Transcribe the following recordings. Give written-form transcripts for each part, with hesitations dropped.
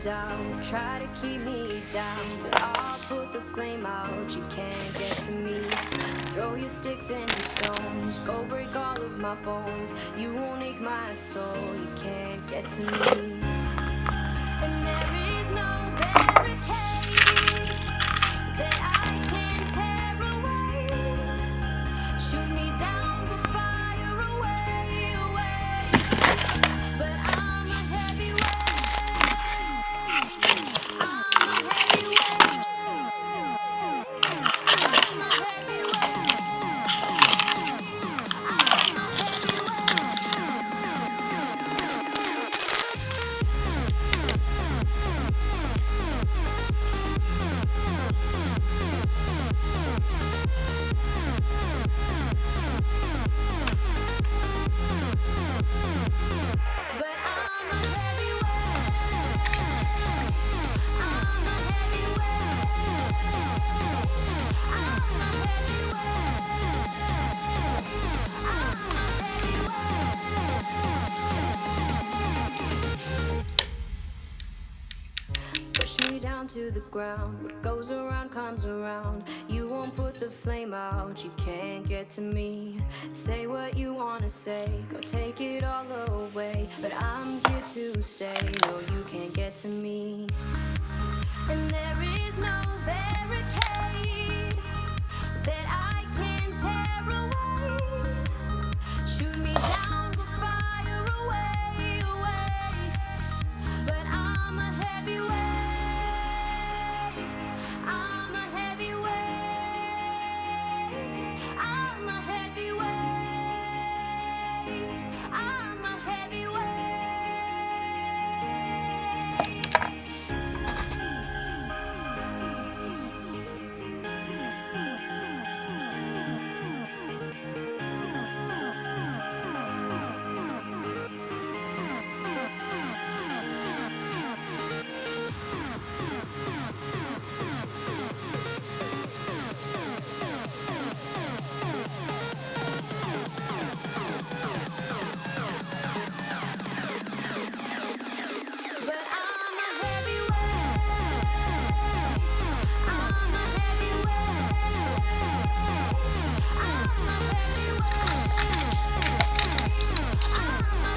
down, try to keep me down, but I'll put the flame out. You can't get to me. Throw your sticks and your stones, go break all of my bones. You won't ache my soul, you can't get to me. And there is no barricade that I can tear away. Shoot me down, but fire away, away. But I'm a heavyweight. I'm a heavyweight. I'm a heavyweight. I'm a But I'm a heavyweight. I'm a heavyweight. I'm a heavyweight. I'm a heavyweight. Push me down to the ground. What goes around comes around. You won't put the flame out. You can't get to me. Say what you wanna say. Go take it all away. But I'm here to stay. No, you can't get to me. And there is no barricade that I can tear away. Shoot me down, but fire away, away. But I'm a heavyweight. I'm a heavyweight. I'm a heavyweight. I'm a heavyweight. But I'm a heavyweight. I'm a heavyweight. I'm a heavyweight. I'm a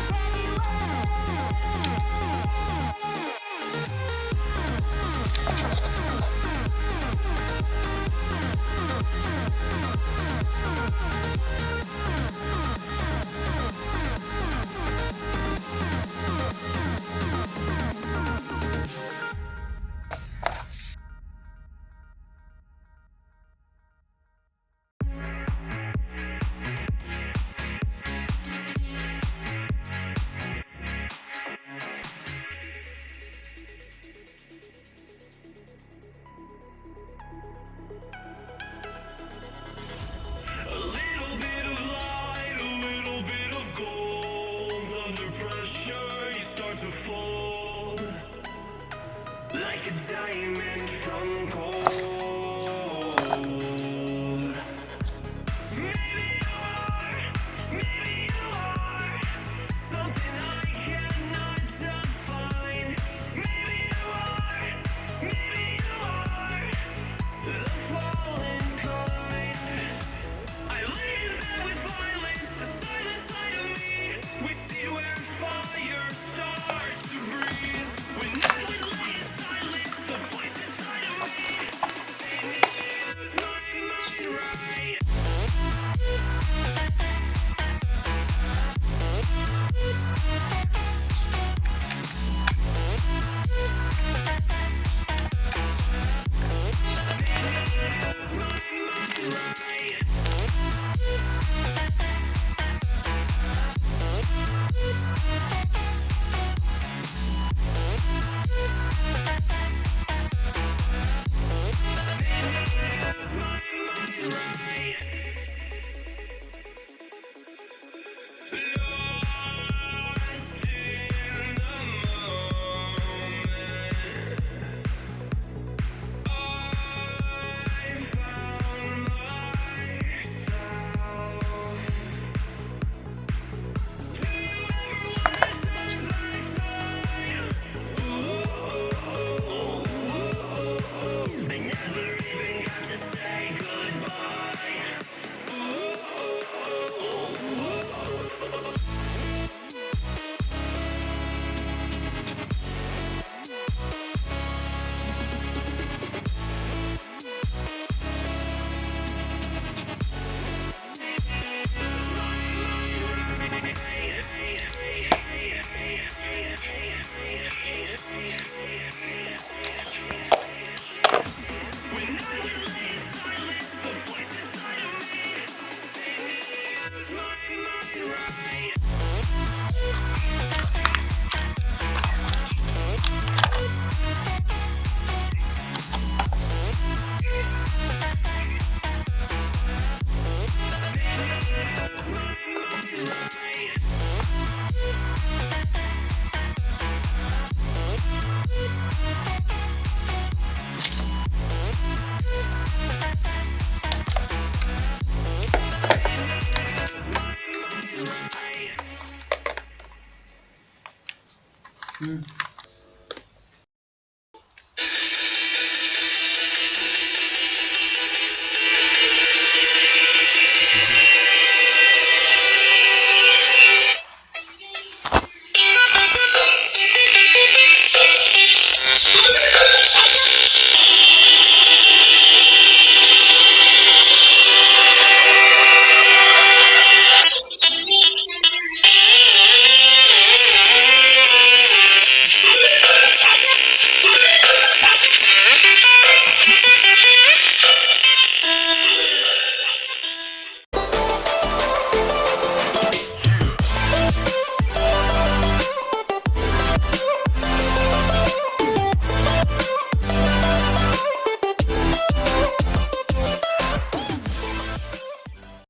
A little bit of light, a little bit of gold. Under pressure, you start to fold like a diamond from gold. Maybe you are something I cannot define. Maybe you are the fallen kind. I lead in bed with violence, the silent side of me. We see where fire starts to breathe. When I would lay in silence, the voice inside of me made me lose my mind right.